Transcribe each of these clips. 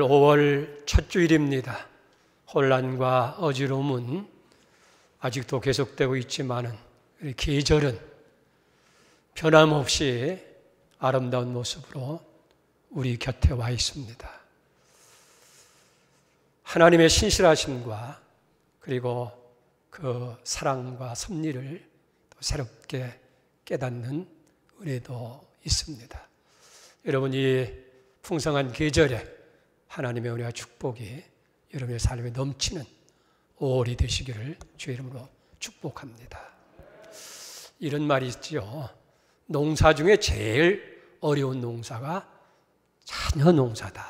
5월 첫 주일입니다. 혼란과 어지러움은 아직도 계속되고 있지만은 계절은 변함없이 아름다운 모습으로 우리 곁에 와 있습니다. 하나님의 신실하심과 그리고 그 사랑과 섭리를 또 새롭게 깨닫는 은혜도 있습니다. 여러분, 이 풍성한 계절에 하나님의 은혜와 축복이 여러분의 삶에 넘치는 5월이 되시기를 주의 이름으로 축복합니다. 이런 말이 있죠. 농사 중에 제일 어려운 농사가 자녀 농사다.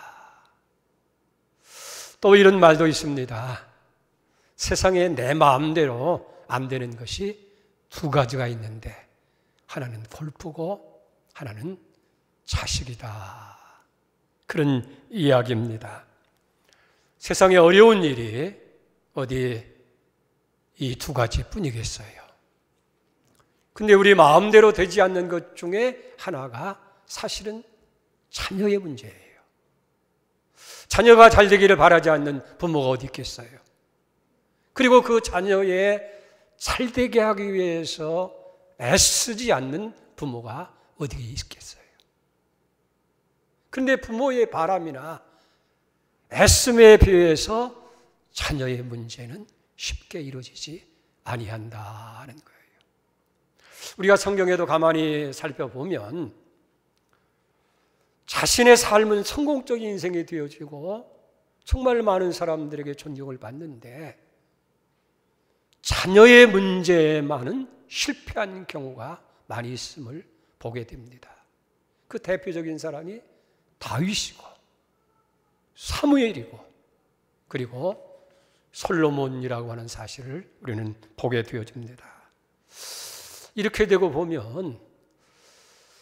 또 이런 말도 있습니다. 세상에 내 마음대로 안 되는 것이 두 가지가 있는데 하나는 골프고 하나는 자식이다. 그런 이야기입니다. 세상에 어려운 일이 어디 이 두 가지뿐이겠어요. 근데 우리 마음대로 되지 않는 것 중에 하나가 사실은 자녀의 문제예요. 자녀가 잘 되기를 바라지 않는 부모가 어디 있겠어요. 그리고 그 자녀의 잘 되게 하기 위해서 애쓰지 않는 부모가 어디 있겠어요. 그런데 부모의 바람이나 애씀에 비해서 자녀의 문제는 쉽게 이루어지지 아니한다는 거예요. 우리가 성경에도 가만히 살펴보면 자신의 삶은 성공적인 인생이 되어지고 정말 많은 사람들에게 존경을 받는데 자녀의 문제에만은 실패한 경우가 많이 있음을 보게 됩니다. 그 대표적인 사람이 다윗이고 사무엘이고 그리고 솔로몬이라고 하는 사실을 우리는 보게 되어집니다. 이렇게 되고 보면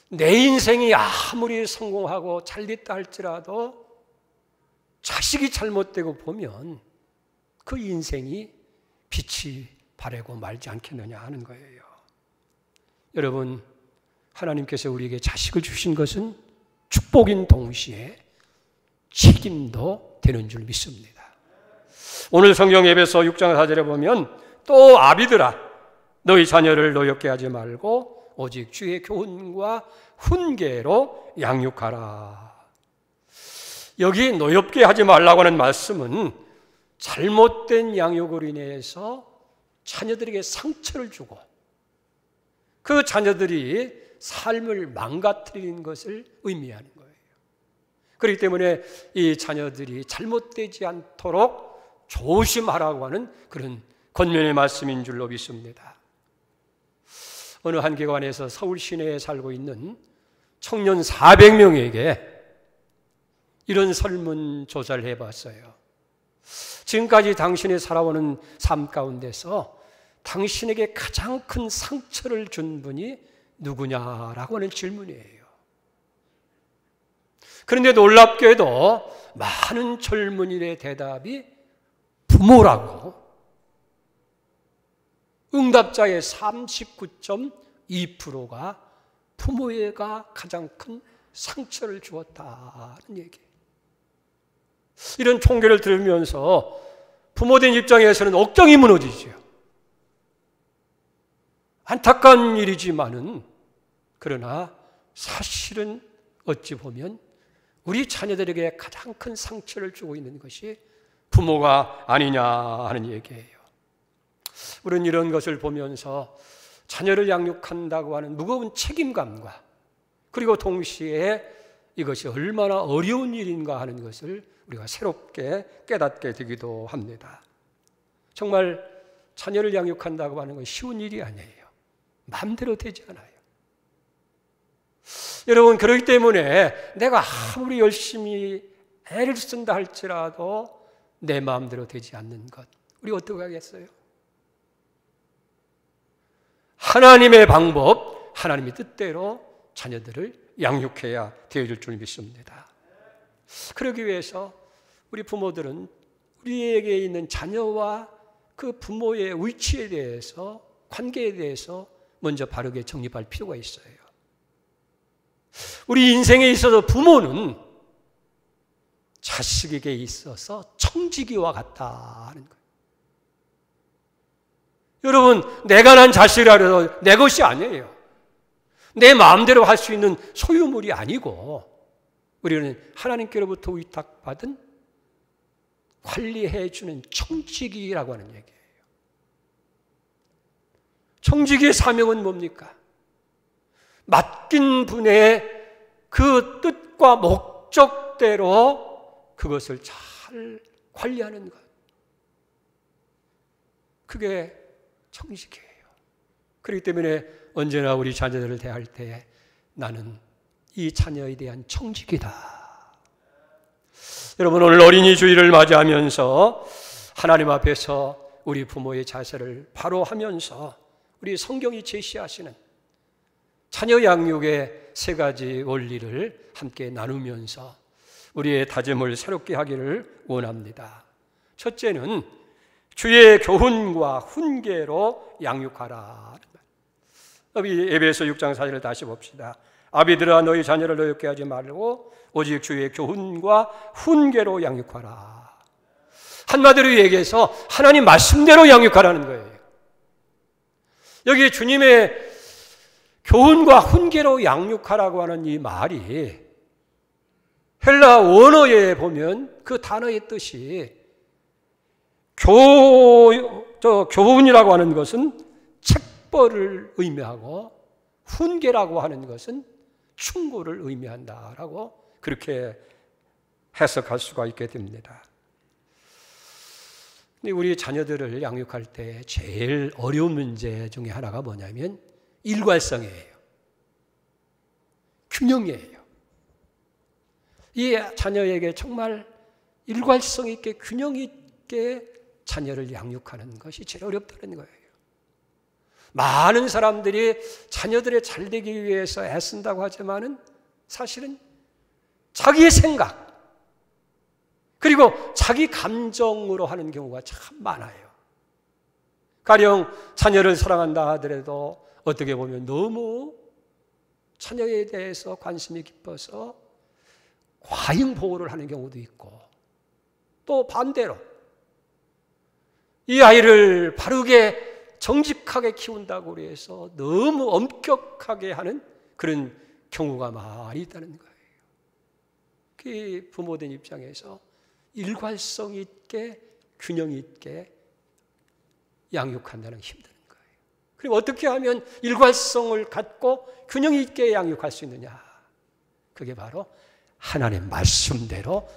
내 인생이 아무리 성공하고 잘됐다 할지라도 자식이 잘못되고 보면 그 인생이 빛이 바래고 말지 않겠느냐 하는 거예요. 여러분, 하나님께서 우리에게 자식을 주신 것은 축복인 동시에 책임도 되는 줄 믿습니다. 오늘 성경 에베소 6장 4절에 보면 또 아비들아 너희 자녀를 노엽게 하지 말고 오직 주의 교훈과 훈계로 양육하라. 여기 노엽게 하지 말라고 하는 말씀은 잘못된 양육으로 인해서 자녀들에게 상처를 주고 그 자녀들이 삶을 망가뜨리는 것을 의미하는 거예요. 그렇기 때문에 이 자녀들이 잘못되지 않도록 조심하라고 하는 그런 권면의 말씀인 줄로 믿습니다. 어느 한 기관에서 서울 시내에 살고 있는 청년 400명에게 이런 설문조사를 해봤어요. 지금까지 당신이 살아오는 삶 가운데서 당신에게 가장 큰 상처를 준 분이 누구냐라고 하는 질문이에요. 그런데 놀랍게도 많은 젊은이의 대답이 부모라고, 응답자의 39.2%가 부모가 가장 큰 상처를 주었다는 얘기예요. 이런 통계를 들으면서 부모된 입장에서는 억장이 무너지죠. 안타까운 일이지만은 그러나 사실은 어찌 보면 우리 자녀들에게 가장 큰 상처를 주고 있는 것이 부모가 아니냐 하는 얘기예요. 우리는 이런 것을 보면서 자녀를 양육한다고 하는 무거운 책임감과 그리고 동시에 이것이 얼마나 어려운 일인가 하는 것을 우리가 새롭게 깨닫게 되기도 합니다. 정말 자녀를 양육한다고 하는 건 쉬운 일이 아니에요. 마음대로 되지 않아요. 여러분, 그렇기 때문에 내가 아무리 열심히 애를 쓴다 할지라도 내 마음대로 되지 않는 것, 우리 어떻게 하겠어요? 하나님의 방법, 하나님의 뜻대로 자녀들을 양육해야 되어질 줄 믿습니다. 그러기 위해서 우리 부모들은 우리에게 있는 자녀와 그 부모의 위치에 대해서, 관계에 대해서 먼저 바르게 정립할 필요가 있어요. 우리 인생에 있어서 부모는 자식에게 있어서 청지기와 같다 하는 거예요. 여러분, 내가 난 자식이라 해서 내 것이 아니에요. 내 마음대로 할 수 있는 소유물이 아니고 우리는 하나님께로부터 위탁받은 관리해 주는 청지기라고 하는 얘기예요. 청지기의 사명은 뭡니까? 맡긴 분의 그 뜻과 목적대로 그것을 잘 관리하는 것. 그게 청지기예요. 그렇기 때문에 언제나 우리 자녀들을 대할 때 나는 이 자녀에 대한 청지기다. 여러분, 오늘 어린이 주일을 맞이하면서 하나님 앞에서 우리 부모의 자세를 바로 하면서 우리 성경이 제시하시는 자녀 양육의 세 가지 원리를 함께 나누면서 우리의 다짐을 새롭게 하기를 원합니다. 첫째는 주의 교훈과 훈계로 양육하라. 우리 에베소 6장 4절을 다시 봅시다. 아비들아 너희 자녀를 노엽게 하지 말고 오직 주의 교훈과 훈계로 양육하라. 한마디로 얘기해서 하나님 말씀대로 양육하라는 거예요. 여기 주님의 교훈과 훈계로 양육하라고 하는 이 말이 헬라 원어에 보면 그 단어의 뜻이 교훈이라고 하는 것은 책벌을 의미하고 훈계라고 하는 것은 충고를 의미한다라고 그렇게 해석할 수가 있게 됩니다. 근데 우리 자녀들을 양육할 때 제일 어려운 문제 중에 하나가 뭐냐면 일관성이에요. 균형이에요. 이 자녀에게 정말 일관성 있게 균형 있게 자녀를 양육하는 것이 제일 어렵다는 거예요. 많은 사람들이 자녀들의 잘되기 위해서 애쓴다고 하지만은 사실은 자기의 생각 그리고 자기 감정으로 하는 경우가 참 많아요. 가령 자녀를 사랑한다 하더라도 어떻게 보면 너무 자녀에 대해서 관심이 깊어서 과잉 보호를 하는 경우도 있고 또 반대로 이 아이를 바르게 정직하게 키운다고 해서 너무 엄격하게 하는 그런 경우가 많이 있다는 거예요. 그 부모된 입장에서 일관성 있게 균형 있게 양육한다는 게 힘든 거예요. 그럼 어떻게 하면 일관성을 갖고 균형 있게 양육할 수 있느냐? 그게 바로 하나님 말씀대로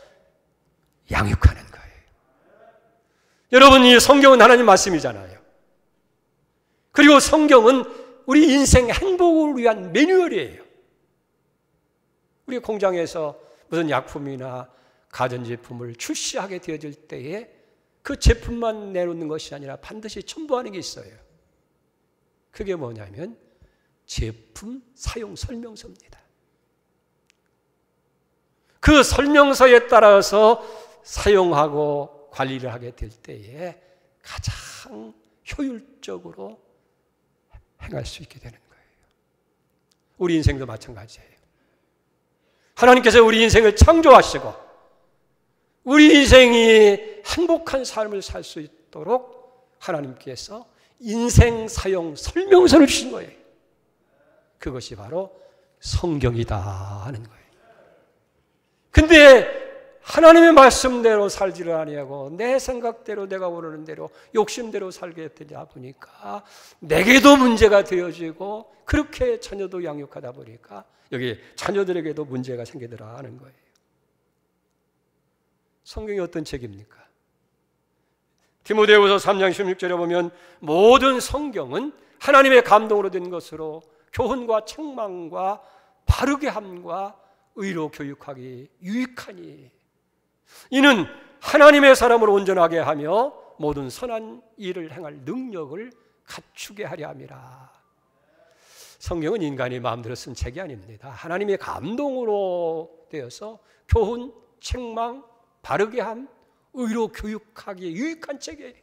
양육하는 거예요. 여러분, 이 성경은 하나님 말씀이잖아요. 그리고 성경은 우리 인생 행복을 위한 매뉴얼이에요. 우리 공장에서 무슨 약품이나 가전제품을 출시하게 되어질 때에 그 제품만 내놓는 것이 아니라 반드시 첨부하는 게 있어요. 그게 뭐냐면 제품 사용 설명서입니다. 그 설명서에 따라서 사용하고 관리를 하게 될 때에 가장 효율적으로 행할 수 있게 되는 거예요. 우리 인생도 마찬가지예요. 하나님께서 우리 인생을 창조하시고 우리 인생이 행복한 삶을 살 수 있도록 하나님께서 인생 사용 설명서를 주신 거예요. 그것이 바로 성경이다 하는 거예요. 근데 하나님의 말씀대로 살지를 아니하고 내 생각대로 내가 원하는 대로 욕심대로 살게 되다 보니까 내게도 문제가 되어지고 그렇게 자녀도 양육하다 보니까 여기 자녀들에게도 문제가 생기더라 하는 거예요. 성경이 어떤 책입니까? 디모데후서 3장 16절에 보면 모든 성경은 하나님의 감동으로 된 것으로 교훈과 책망과 바르게 함과 의로 교육하기 유익하니 이는 하나님의 사람을 온전하게 하며 모든 선한 일을 행할 능력을 갖추게 하려 함이라. 성경은 인간이 마음대로 쓴 책이 아닙니다. 하나님의 감동으로 되어서 교훈, 책망, 바르게 함, 의로 교육하기에 유익한 책이에요.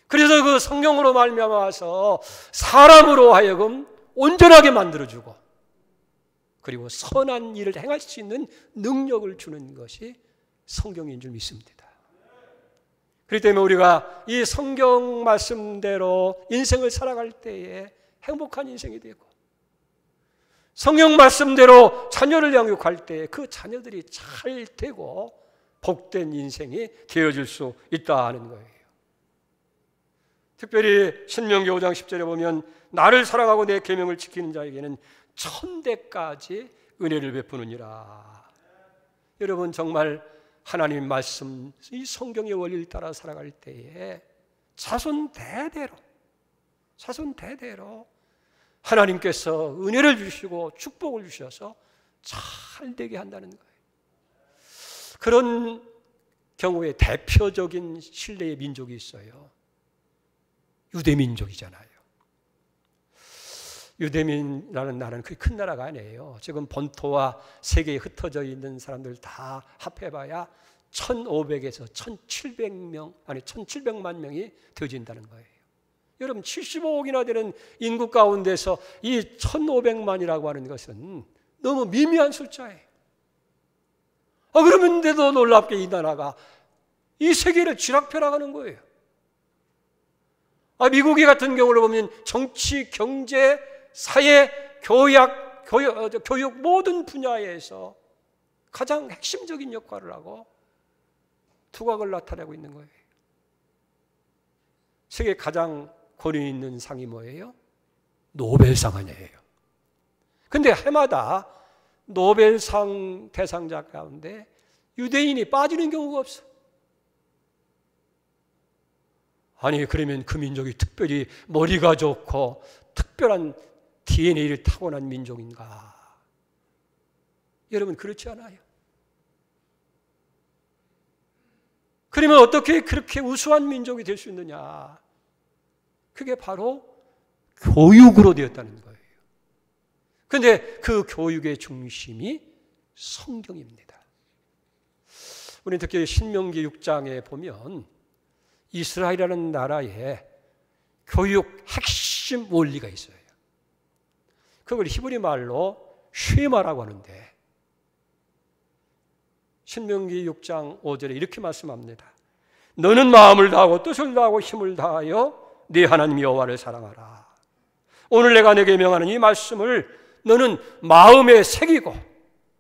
그래서 그 성경으로 말미암아서 사람으로 하여금 온전하게 만들어주고 그리고 선한 일을 행할 수 있는 능력을 주는 것이 성경인 줄 믿습니다. 그렇기 때문에 우리가 이 성경 말씀대로 인생을 살아갈 때에 행복한 인생이 되고, 성경 말씀대로 자녀를 양육할 때 그 자녀들이 잘 되고 복된 인생이 되어질 수 있다 하는 거예요. 특별히 신명기 5장 10절에 보면 나를 사랑하고 내 계명을 지키는 자에게는 천대까지 은혜를 베푸느니라. 여러분, 정말 하나님 말씀, 이 성경의 원리를 따라 살아갈 때에 자손 대대로 하나님께서 은혜를 주시고 축복을 주셔서 잘 되게 한다는 거예요. 그런 경우에 대표적인 신뢰의 민족이 있어요. 유대민족이잖아요. 유대민이라는 나라는 그렇게 큰 나라가 아니에요. 지금 본토와 세계에 흩어져 있는 사람들 다 합해봐야 1,500에서 1,700만 명이 되어진다는 거예요. 여러분, 75억이나 되는 인구 가운데서 이 1,500만이라고 하는 것은 너무 미미한 숫자예요. 그런데도 놀랍게 이 나라가 이 세계를 쥐락펴락하는 거예요. 미국이 같은 경우를 보면 정치, 경제, 사회, 교육 모든 분야에서 가장 핵심적인 역할을 하고 두각을 나타내고 있는 거예요. 세계 가장 권위 있는 상이 뭐예요? 노벨상 아니에요. 근데 해마다 노벨상 대상자 가운데 유대인이 빠지는 경우가 없어. 아니, 그러면 그 민족이 특별히 머리가 좋고 특별한 DNA를 타고난 민족인가? 여러분, 그렇지 않아요. 그러면 어떻게 그렇게 우수한 민족이 될 수 있느냐? 그게 바로 교육으로 되었다는 거예요. 그런데 그 교육의 중심이 성경입니다. 우리 특히 신명기 6장에 보면 이스라엘이라는 나라에 교육 핵심 원리가 있어요. 그걸 히브리 말로 쉐마라고 하는데, 신명기 6장 5절에 이렇게 말씀합니다. 너는 마음을 다하고 뜻을 다하고 힘을 다하여 네 하나님 여호와를 사랑하라. 오늘 내가 내게 명하는 이 말씀을 너는 마음에 새기고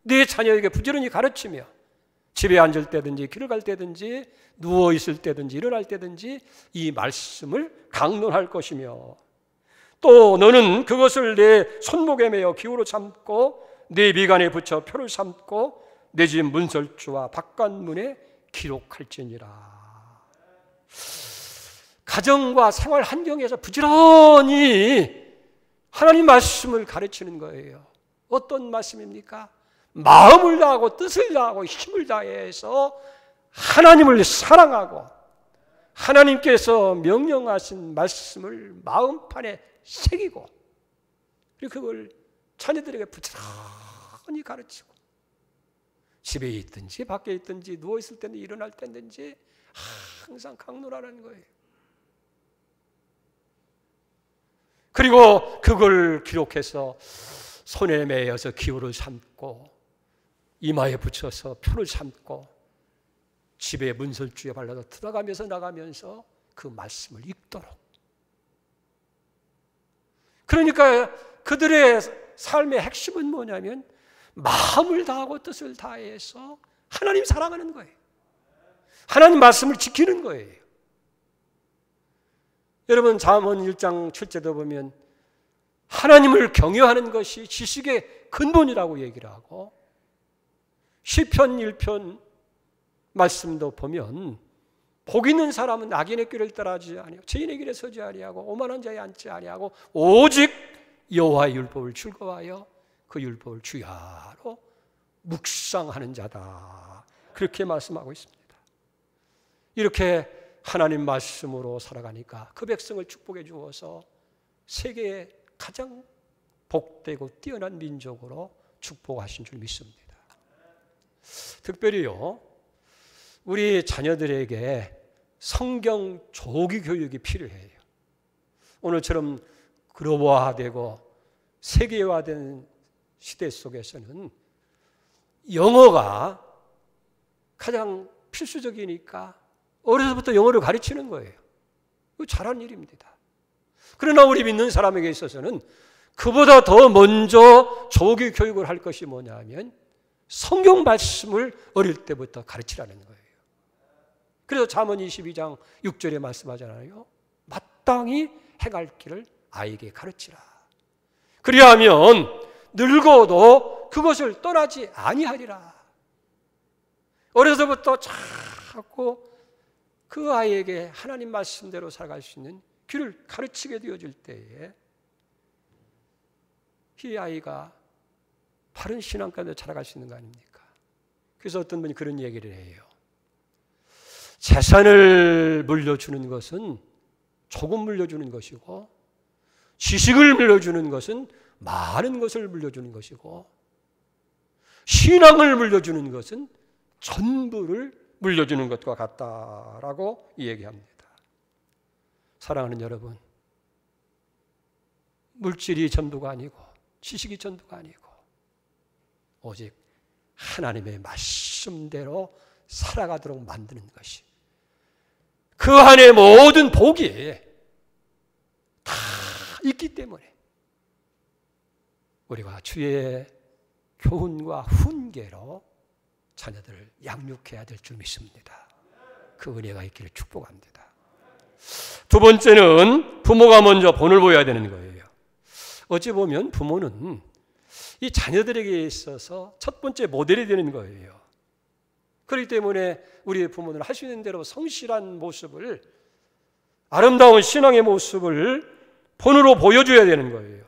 네 자녀에게 부지런히 가르치며 집에 앉을 때든지 길을 갈 때든지 누워 있을 때든지 일어날 때든지 이 말씀을 강론할 것이며, 또 너는 그것을 내 손목에 매어 기호로 삼고 네 미간에 붙여 표를 삼고 내 집 문설주와 바깥문에 기록할지니라. 가정과 생활 환경에서 부지런히 하나님 말씀을 가르치는 거예요. 어떤 말씀입니까? 마음을 다하고 뜻을 다하고 힘을 다해서 하나님을 사랑하고 하나님께서 명령하신 말씀을 마음판에 새기고, 그리고 그걸 자녀들에게 부지런히 가르치고, 집에 있든지 밖에 있든지 누워있을 때든지 일어날 때든지 항상 강론하라는 거예요. 그리고 그걸 기록해서 손에 매여서 기호를 삼고 이마에 붙여서 표를 삼고 집에 문설주에 발라서 들어가면서 나가면서 그 말씀을 읽도록. 그러니까 그들의 삶의 핵심은 뭐냐면 마음을 다하고 뜻을 다해서 하나님 사랑하는 거예요. 하나님 말씀을 지키는 거예요. 여러분, 잠언 1장 7절도 보면 하나님을 경외하는 것이 지식의 근본이라고 얘기를 하고, 시편 1편 말씀도 보면 복 있는 사람은 악인의 길을 따라하지 아니하고 죄인의 길에 서지 아니하고 오만한 자에 앉지 아니하고 오직 여호와의 율법을 즐거워하여 그 율법을 주야로 묵상하는 자다. 그렇게 말씀하고 있습니다. 이렇게 하나님 말씀으로 살아가니까 그 백성을 축복해 주어서 세계의 가장 복되고 뛰어난 민족으로 축복하신 줄 믿습니다. 특별히요, 우리 자녀들에게 성경 조기 교육이 필요해요. 오늘처럼 글로벌화되고 세계화된 시대 속에서는 영어가 가장 필수적이니까 어려서부터 영어를 가르치는 거예요. 이거 잘한 일입니다. 그러나 우리 믿는 사람에게 있어서는 그보다 더 먼저 조기 교육을 할 것이 뭐냐면 성경 말씀을 어릴 때부터 가르치라는 거예요. 그래서 잠언 22장 6절에 말씀하잖아요. 마땅히 행할 길을 아이에게 가르치라. 그리하면 늙어도 그것을 떠나지 아니하리라. 어려서부터 자꾸 그 아이에게 하나님 말씀대로 살아갈 수 있는 길을 가르치게 되어질 때에 이 아이가 바른 신앙 가운데 자라갈 수 있는 거 아닙니까? 그래서 어떤 분이 그런 얘기를 해요. 재산을 물려주는 것은 조금 물려주는 것이고 지식을 물려주는 것은 많은 것을 물려주는 것이고 신앙을 물려주는 것은 전부를 물려주는 것과 같다라고 얘기합니다. 사랑하는 여러분, 물질이 전부가 아니고 지식이 전부가 아니고 오직 하나님의 말씀대로 살아가도록 만드는 것이 그 안에 모든 복이 다 있기 때문에 우리가 주의 교훈과 훈계로 자녀들을 양육해야 될 줄 믿습니다. 그 은혜가 있기를 축복합니다. 두 번째는 부모가 먼저 본을 보여야 되는 거예요. 어찌 보면 부모는 이 자녀들에게 있어서 첫 번째 모델이 되는 거예요. 그렇기 때문에 우리의 부모는 할 수 있는 대로 성실한 모습을, 아름다운 신앙의 모습을 본으로 보여줘야 되는 거예요.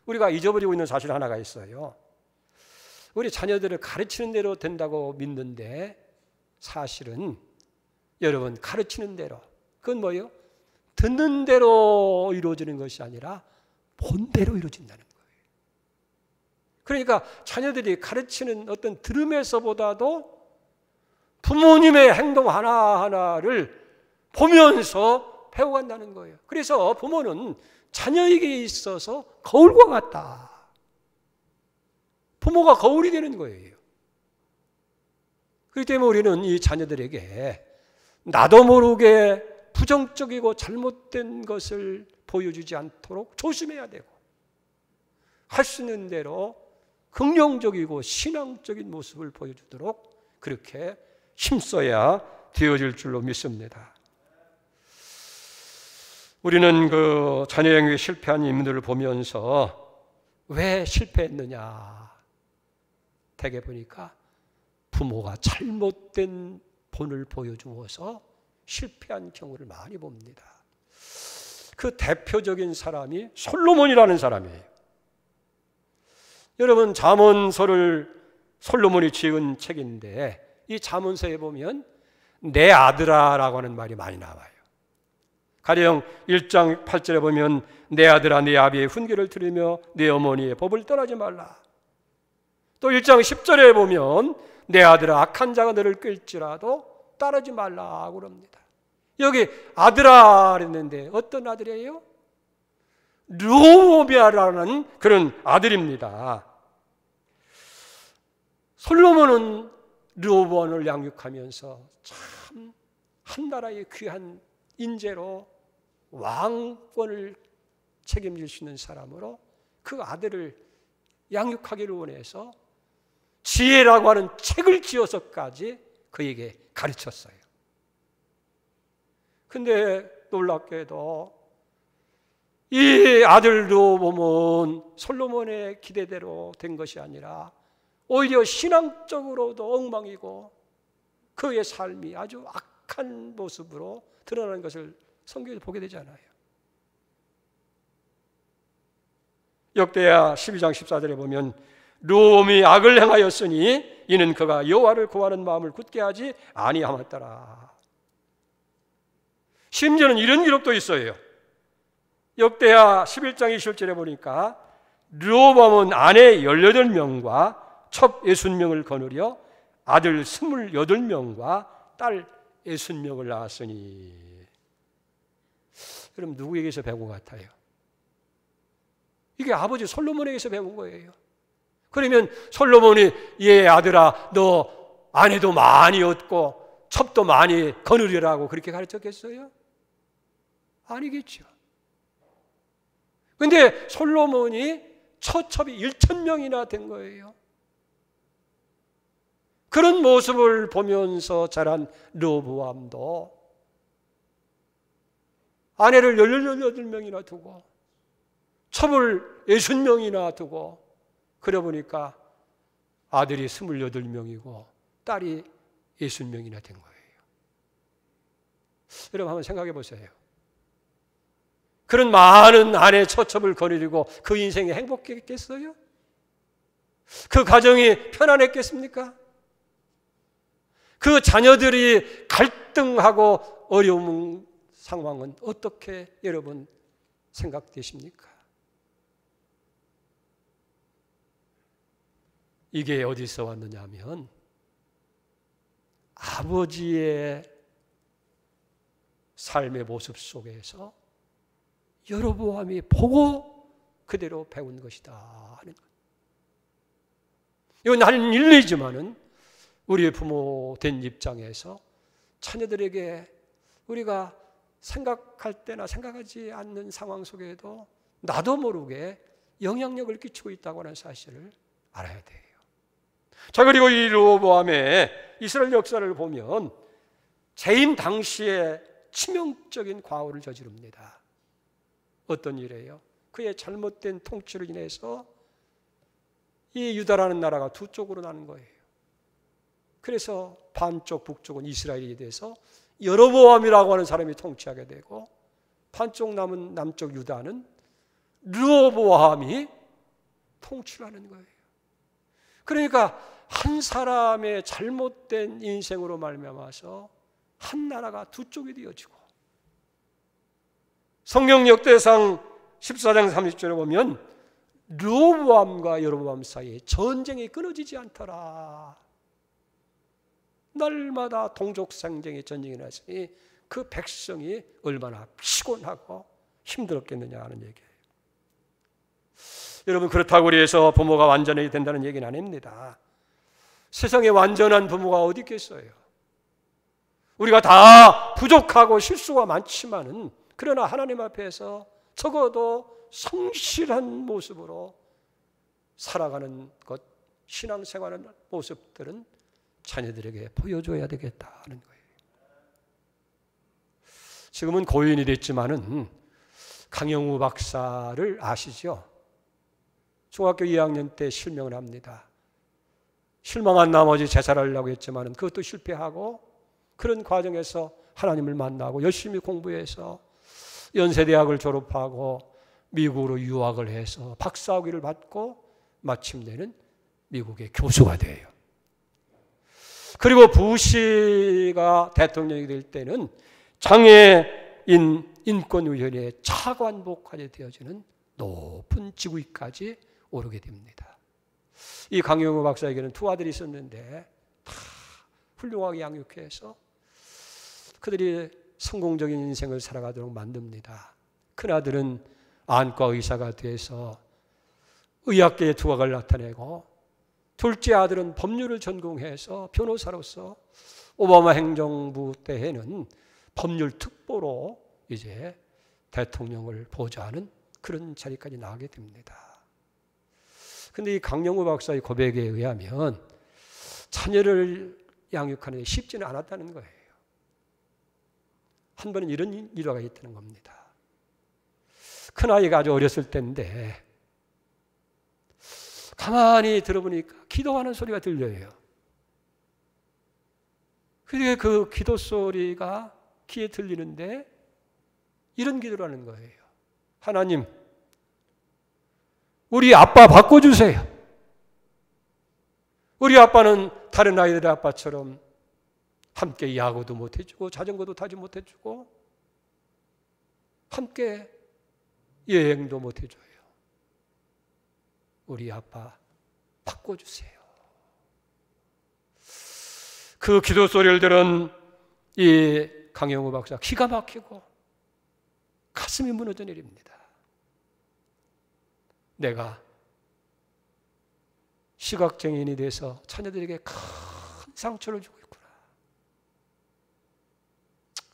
우리가 잊어버리고 있는 사실 하나가 있어요. 우리 자녀들을 가르치는 대로 된다고 믿는데 사실은 여러분 가르치는 대로, 그건 뭐예요? 듣는 대로 이루어지는 것이 아니라 본대로 이루어진다는 거예요. 그러니까 자녀들이 가르치는 어떤 들음에서보다도 부모님의 행동 하나하나를 보면서 배워간다는 거예요. 그래서 부모는 자녀에게 있어서 거울과 같다. 부모가 거울이 되는 거예요. 그렇기 때문에 우리는 이 자녀들에게 나도 모르게 부정적이고 잘못된 것을 보여주지 않도록 조심해야 되고, 할 수 있는 대로 긍정적이고 신앙적인 모습을 보여주도록 그렇게 힘써야 되어질 줄로 믿습니다. 우리는 그 자녀 양육에 실패한 인물들을 보면서 왜 실패했느냐, 대개 보니까 부모가 잘못된 본을 보여주어서 실패한 경우를 많이 봅니다. 그 대표적인 사람이 솔로몬이라는 사람이에요. 여러분, 잠언서를 솔로몬이 지은 책인데 이 잠언서에 보면 내 아들아라고 하는 말이 많이 나와요. 가령 1장 8절에 보면 내 아들아 내 아비의 훈계를 들으며 내 어머니의 법을 떠나지 말라. 또 1장 10절에 보면 내 아들아 악한 자가 너를 끌지라도 따르지 말라고 그럽니다. 여기 아들아 그랬는데 어떤 아들이에요? 르호보암이라는 그런 아들입니다. 솔로몬은 르호보암을 양육하면서 참 한나라의 귀한 인재로 왕권을 책임질 수 있는 사람으로 그 아들을 양육하기를 원해서 지혜라고 하는 책을 지어서까지 그에게 가르쳤어요. 근데 놀랍게도 이 아들도 보면 솔로몬의 기대대로 된 것이 아니라 오히려 신앙적으로도 엉망이고 그의 삶이 아주 악한 모습으로 드러나는 것을 성경에서 보게 되잖아요. 역대하 12장 14절에 보면 르호보암이 악을 행하였으니 이는 그가 여호와를 구하는 마음을 굳게 하지 아니함았더라. 심지어는 이런 기록도 있어요. 역대하 11장 20절에 보니까 르호보암은 아내 18명과 첩 60명을 거느려 아들 28명과 딸 60명을 낳았으니. 그럼 누구에게서 배운 것 같아요? 이게 아버지 솔로몬에게서 배운 거예요. 그러면 솔로몬이 얘 아들아 너 아내도 많이 얻고 첩도 많이 거느리라고 그렇게 가르쳤겠어요? 아니겠죠. 근데 솔로몬이 처첩이 1,000명이나 된 거예요. 그런 모습을 보면서 자란 르호보암도 아내를 18명이나 두고 첩을 60명이나 두고 그래 보니까 아들이 28명이고 딸이 60명이나 된 거예요. 여러분 한번 생각해 보세요. 그런 많은 아내 처첩을 거느리고 그 인생이 행복했겠어요? 그 가정이 편안했겠습니까? 그 자녀들이 갈등하고 어려운 상황은 어떻게 여러분 생각되십니까? 이게 어디서 왔느냐 하면 아버지의 삶의 모습 속에서 여로보암이 보고 그대로 배운 것이다 하는 것. 이건 나는 일리지만은 우리의 부모 된 입장에서 자녀들에게 우리가 생각할 때나 생각하지 않는 상황 속에도 나도 모르게 영향력을 끼치고 있다고 하는 사실을 알아야 돼요. 자, 그리고 이 르호보암의 이스라엘 역사를 보면 재임 당시에 치명적인 과오를 저지릅니다. 어떤 일이에요? 그의 잘못된 통치로 인해서 이 유다라는 나라가 두 쪽으로 나는 거예요. 그래서 반쪽 북쪽은 이스라엘이 돼서 여로보암이라고 하는 사람이 통치하게 되고 반쪽 남은 남쪽 유다는 르호보암이 통치를 하는 거예요. 그러니까 한 사람의 잘못된 인생으로 말미암아서 한 나라가 두 쪽이 되어지고 성경 역대상 14장 30절에 보면 르호보암과 여로보암 사이에 전쟁이 끊어지지 않더라. 날마다 동족상쟁의 전쟁이 났으니 그 백성이 얼마나 피곤하고 힘들었겠느냐 하는 얘기예요. 여러분, 그렇다고 해서 부모가 완전히 된다는 얘기는 아닙니다. 세상에 완전한 부모가 어디 있겠어요? 우리가 다 부족하고 실수가 많지만은 그러나 하나님 앞에서 적어도 성실한 모습으로 살아가는 것, 신앙생활하는 모습들은 자녀들에게 보여줘야 되겠다는 거예요. 지금은 고인이 됐지만은 강영우 박사를 아시죠? 중학교 2학년 때 실명을 합니다. 실망한 나머지 제사하려고 했지만은 그것도 실패하고 그런 과정에서 하나님을 만나고 열심히 공부해서 연세대학을 졸업하고 미국으로 유학을 해서 박사학위를 받고 마침내는 미국의 교수가 돼요. 그리고 부시가 대통령이 될 때는 장애인 인권위원회의 차관복까지 되어지는 높은 직위까지 오르게 됩니다. 이 강영우 박사에게는 두 아들이 있었는데 다 훌륭하게 양육해서 그들이 성공적인 인생을 살아가도록 만듭니다. 큰아들은 안과 의사가 돼서 의학계의 두각을 나타내고 둘째 아들은 법률을 전공해서 변호사로서 오바마 행정부 때에는 법률 특보로 이제 대통령을 보좌하는 그런 자리까지 나가게 됩니다. 그런데 이 강영우 박사의 고백에 의하면 자녀를 양육하는 게 쉽지는 않았다는 거예요. 한 번은 이런 일화가 있다는 겁니다. 큰아이가 아주 어렸을 때인데 가만히 들어보니까 기도하는 소리가 들려요. 그게 그 기도 소리가 귀에 들리는데 이런 기도를 하는 거예요. 하나님, 우리 아빠 바꿔주세요. 우리 아빠는 다른 아이들의 아빠처럼 함께 야구도 못해주고 자전거도 타지 못해주고 함께 여행도 못해줘요. 우리 아빠 바꿔주세요. 그 기도 소리를 들은 이 강영우 박사 기가 막히고 가슴이 무너져 내립니다. 내가 시각장애인이 돼서 자녀들에게 큰 상처를 주고 있구나.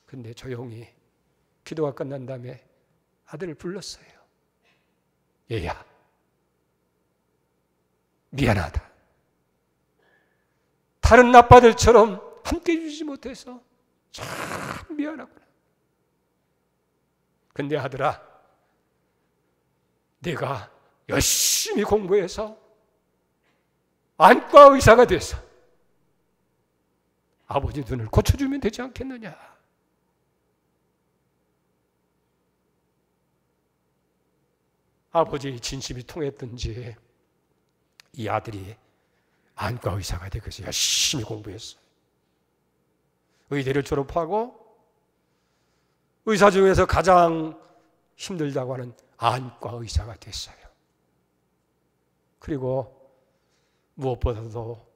근데 조용히 기도가 끝난 다음에 아들을 불렀어요. 얘야, 미안하다. 다른 아빠들처럼 함께 해주지 못해서 참 미안하구나. 근데 아들아, 내가 열심히 공부해서 안과 의사가 돼서 아버지 눈을 고쳐주면 되지 않겠느냐. 아버지의 진심이 통했든지 이 아들이 안과 의사가 되기 위해서 열심히 공부했어요. 의대를 졸업하고 의사 중에서 가장 힘들다고 하는 안과 의사가 됐어요. 그리고 무엇보다도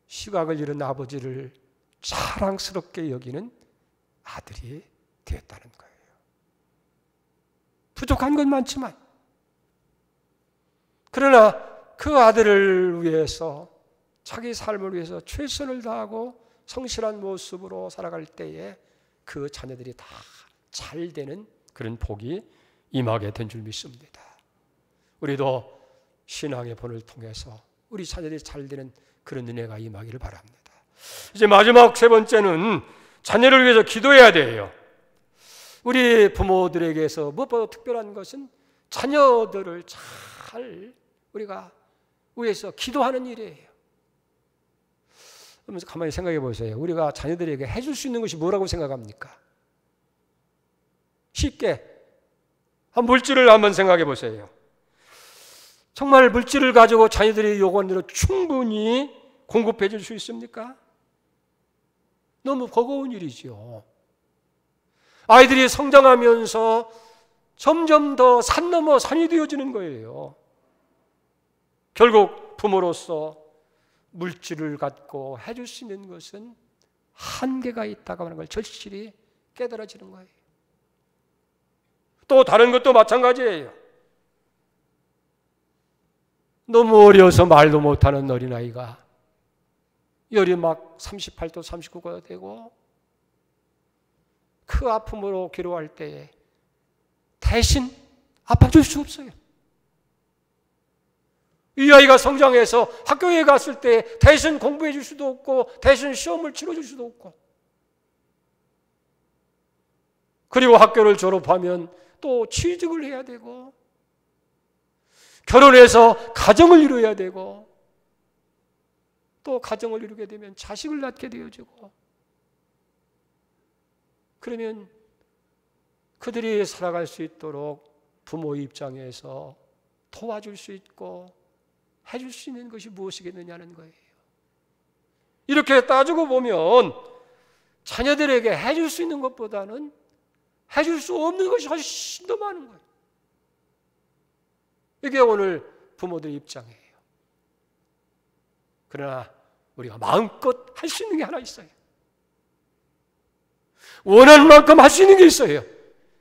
시각을 잃은 아버지를 사랑스럽게 여기는 아들이 되었다는 거예요. 부족한 건 많지만, 그러나 그 아들을 위해서, 자기 삶을 위해서 최선을 다하고 성실한 모습으로 살아갈 때에 그 자녀들이 다 잘 되는 그런 복이 임하게 된 줄 믿습니다. 우리도 신앙의 본을 통해서 우리 자녀들이 잘 되는 그런 은혜가 임하기를 바랍니다. 이제 마지막 세 번째는 자녀를 위해서 기도해야 돼요. 우리 부모들에게서 무엇보다 특별한 것은 자녀들을 잘 우리가 위해서 기도하는 일이에요. 그러면서 가만히 생각해 보세요. 우리가 자녀들에게 해줄 수 있는 것이 뭐라고 생각합니까? 쉽게 물질을 한번 생각해 보세요. 정말 물질을 가지고 자녀들의 요구대로 충분히 공급해 줄 수 있습니까? 너무 버거운 일이죠. 아이들이 성장하면서 점점 더 산 넘어 산이 되어지는 거예요. 결국 부모로서 물질을 갖고 해줄 수 있는 것은 한계가 있다고 하는 걸 절실히 깨달아지는 거예요. 또 다른 것도 마찬가지예요. 너무 어려서 말도 못하는 어린아이가 열이 막 38도 39도가 되고 그 아픔으로 괴로워할 때에 대신 아파줄 수 없어요. 이 아이가 성장해서 학교에 갔을 때 대신 공부해 줄 수도 없고 대신 시험을 치러줄 수도 없고, 그리고 학교를 졸업하면 또 취직을 해야 되고 결혼해서 가정을 이루어야 되고 또 가정을 이루게 되면 자식을 낳게 되어지고, 그러면 그들이 살아갈 수 있도록 부모의 입장에서 도와줄 수 있고 해줄 수 있는 것이 무엇이겠느냐는 거예요. 이렇게 따지고 보면 자녀들에게 해줄 수 있는 것보다는 해줄 수 없는 것이 훨씬 더 많은 거예요. 이게 오늘 부모들의 입장이에요. 그러나 우리가 마음껏 할 수 있는 게 하나 있어요. 원하는 만큼 할 수 있는 게 있어요.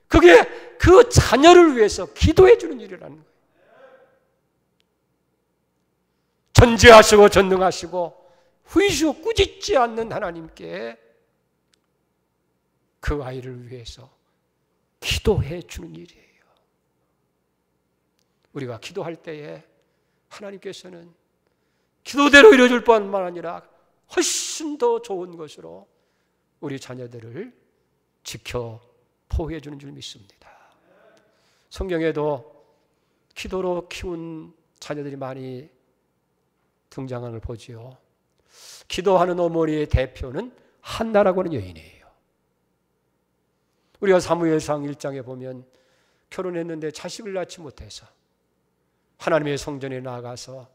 그게 그 자녀를 위해서 기도해 주는 일이라는 거예요. 전지하시고 전능하시고 후이시고 꾸짖지 않는 하나님께 그 아이를 위해서 기도해 주는 일이에요. 우리가 기도할 때에 하나님께서는 기도대로 이루어질 뿐만 아니라 훨씬 더 좋은 것으로 우리 자녀들을 지켜 보호해 주는 줄 믿습니다. 성경에도 기도로 키운 자녀들이 많이 등장하는 걸 보지요. 기도하는 어머니의 대표는 한나라고 하는 여인이에요. 우리가 사무엘상 1장에 보면 결혼했는데 자식을 낳지 못해서 하나님의 성전에 나가서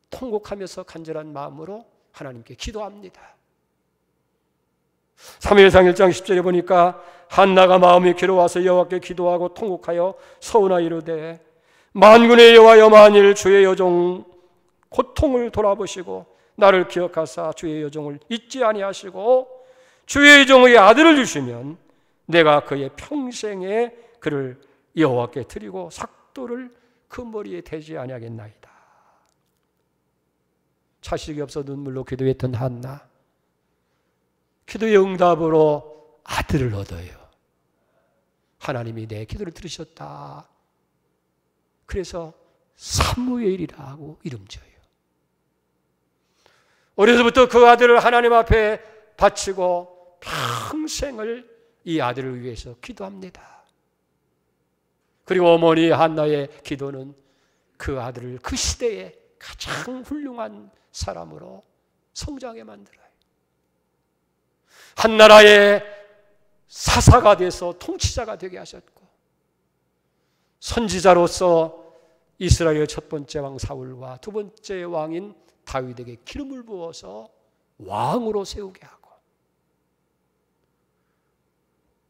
통곡하면서 간절한 마음으로 하나님께 기도합니다. 사무엘상 1장 10절에 보니까 한나가 마음이 괴로워서 여호와께 기도하고 통곡하여 서운하 이르되 만군의 여호와여, 만일 주의 여종 고통을 돌아보시고 나를 기억하사 주의 여종을 잊지 아니하시고 주의 여종의 아들을 주시면 내가 그의 평생에 그를 여호와께 드리고 삭도를 그 머리에 대지 아니하겠나이다. 자식이 없어 눈물로 기도했던 한나, 기도의 응답으로 아들을 얻어요. 하나님이 내 기도를 들으셨다. 그래서 사무엘이라고 이름 지어요. 어려서부터 그 아들을 하나님 앞에 바치고 평생을 이 아들을 위해서 기도합니다. 그리고 어머니 한나의 기도는 그 아들을 그 시대에 가장 훌륭한 사람으로 성장해 만들어요. 한 나라의 사사가 돼서 통치자가 되게 하셨고, 선지자로서 이스라엘의 첫 번째 왕 사울과 두 번째 왕인 다윗에게 기름을 부어서 왕으로 세우게 하고,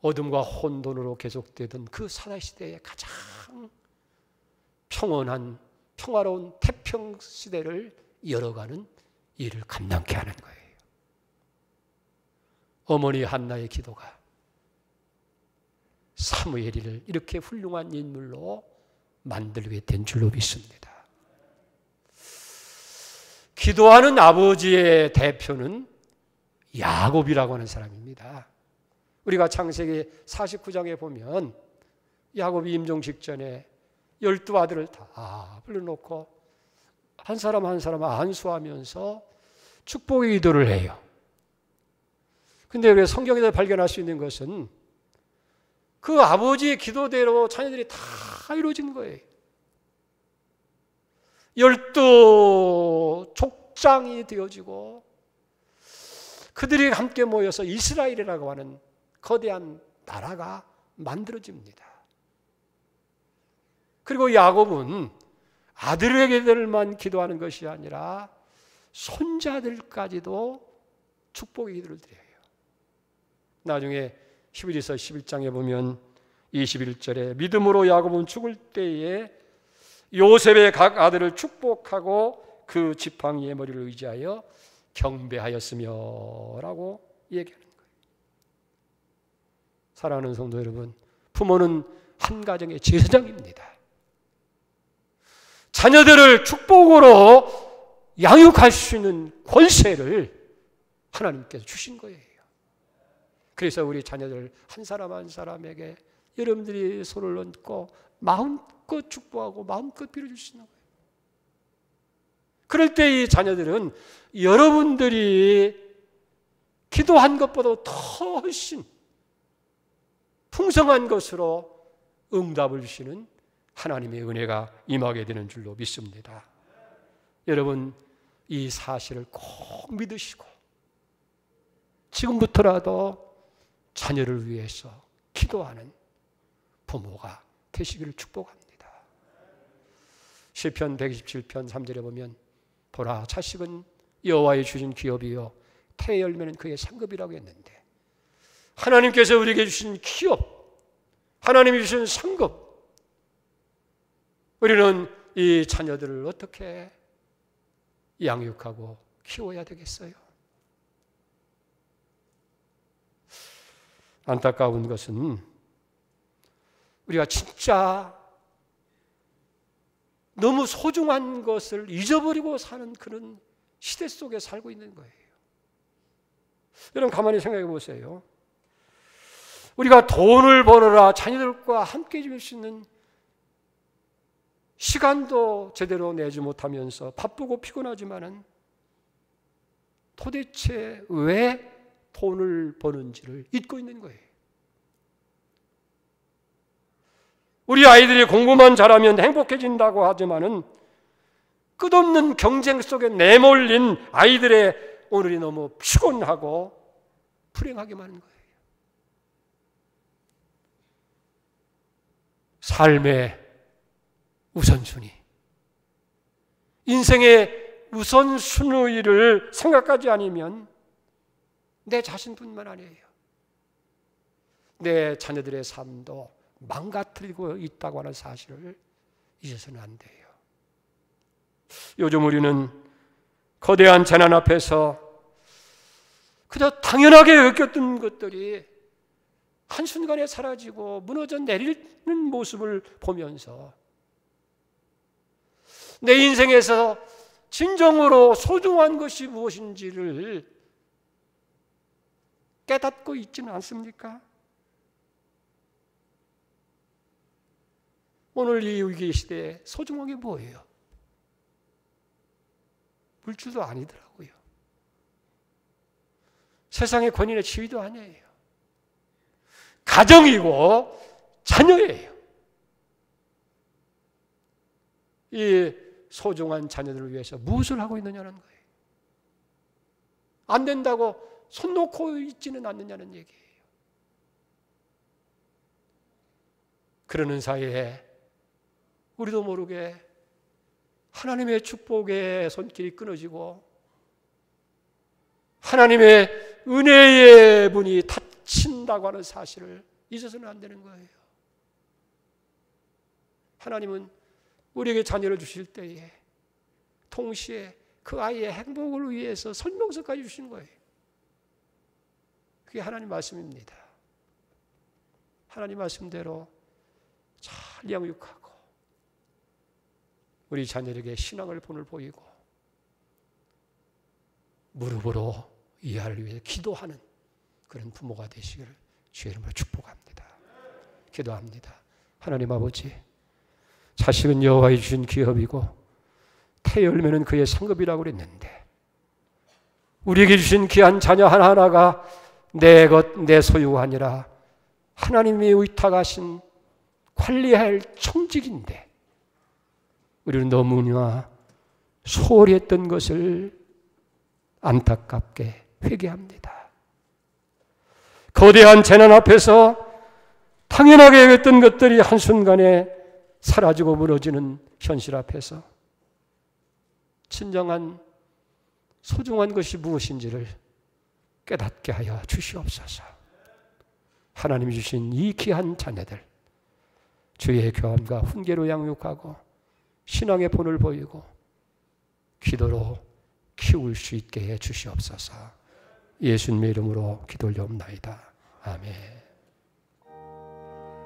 어둠과 혼돈으로 계속되던 그 사사시대의 가장 평화로운 태평시대를 열어가는 일을 감당케 하는 거예요. 어머니 한나의 기도가 사무엘이를 이렇게 훌륭한 인물로 만들게 된 줄로 믿습니다. 기도하는 아버지의 대표는 야곱이라고 하는 사람입니다. 우리가 창세기 49장에 보면 야곱이 임종 직전에 12아들을 다 불러놓고 한 사람 한 사람 안수하면서 축복의 기도를 해요. 근데 우리가 성경에서 발견할 수 있는 것은 그 아버지의 기도대로 자녀들이 다 이루어진 거예요. 12 족장이 되어지고 그들이 함께 모여서 이스라엘이라고 하는 거대한 나라가 만들어집니다. 그리고 야곱은 아들에게들만 기도하는 것이 아니라 손자들까지도 축복의 기도를 드려요. 나중에 히브리서 11장에 보면 21절에 믿음으로 야곱은 죽을 때에 요셉의 각 아들을 축복하고 그 지팡이의 머리를 의지하여 경배하였으며 라고 얘기하는 거예요. 사랑하는 성도 여러분, 부모는 한 가정의 제사장입니다. 자녀들을 축복으로 양육할 수 있는 권세를 하나님께서 주신 거예요. 그래서 우리 자녀들 한 사람 한 사람에게 여러분들이 손을 얹고 마음껏 축복하고 마음껏 빌어줄 수 있는 거예요. 그럴 때 이 자녀들은 여러분들이 기도한 것보다 더 훨씬 풍성한 것으로 응답을 주시는 하나님의 은혜가 임하게 되는 줄로 믿습니다. 여러분, 이 사실을 꼭 믿으시고 지금부터라도 자녀를 위해서 기도하는 부모가 되시기를 축복합니다. 시편 127편 3절에 보면 보라, 자식은 여호와의 주신 기업이요 태의 열매는 그의 상급이라고 했는데, 하나님께서 우리에게 주신 기업, 하나님이 주신 상급, 우리는 이 자녀들을 어떻게 양육하고 키워야 되겠어요? 안타까운 것은 우리가 진짜 너무 소중한 것을 잊어버리고 사는 그런 시대 속에 살고 있는 거예요. 여러분 가만히 생각해 보세요. 우리가 돈을 벌어라 자녀들과 함께 지낼 수 있는 시간도 제대로 내지 못하면서 바쁘고 피곤하지만은 도대체 왜 돈을 버는지를 잊고 있는 거예요. 우리 아이들이 공부만 잘하면 행복해진다고 하지만은 끝없는 경쟁 속에 내몰린 아이들의 오늘이 너무 피곤하고 불행하게만 하는 거예요. 삶의 우선순위, 인생의 우선순위를 생각하지 않으면 내 자신뿐만 아니에요. 내 자녀들의 삶도 망가뜨리고 있다고 하는 사실을 잊어서는 안 돼요. 요즘 우리는 거대한 재난 앞에서 그저 당연하게 여겼던 것들이 한순간에 사라지고 무너져 내리는 모습을 보면서 내 인생에서 진정으로 소중한 것이 무엇인지를 깨닫고 있지는 않습니까? 오늘 이 위기 시대에 소중한 게 뭐예요? 물질도 아니더라고요. 세상의 권위나 지위도 아니에요. 가정이고 자녀예요. 이 소중한 자녀들을 위해서 무엇을 하고 있느냐는 거예요. 안 된다고 손 놓고 있지는 않느냐는 얘기예요. 그러는 사이에 우리도 모르게 하나님의 축복의 손길이 끊어지고 하나님의 은혜의 문이 닫힌다고 하는 사실을 잊어서는 안 되는 거예요. 하나님은 우리에게 자녀를 주실 때에 동시에 그 아이의 행복을 위해서 설명서까지 주시는 거예요. 그게 하나님 말씀입니다. 하나님 말씀대로 잘 양육하고 우리 자녀에게 신앙을 본을 보이고 무릎으로 이 아이를 위해 기도하는 그런 부모가 되시기를 주의 이름으로 축복합니다. 기도합니다. 하나님 아버지, 자식은 여호와의 주신 기업이고 태열매는 그의 상급이라고 그랬는데 우리에게 주신 귀한 자녀 하나하나가 내 것, 내 소유가 아니라 하나님이 의탁하신 관리할 청직인데 우리는 너무나 소홀히 했던 것을 안타깝게 회개합니다. 거대한 재난 앞에서 당연하게 여겼던 것들이 한순간에 사라지고 무너지는 현실 앞에서 진정한 소중한 것이 무엇인지를 깨닫게 하여 주시옵소서. 하나님이 주신 이 귀한 자녀들 주의 교함과 훈계로 양육하고 신앙의 본을 보이고 기도로 키울 수 있게 해 주시옵소서. 예수님의 이름으로 기도 올려옵나이다. 아멘.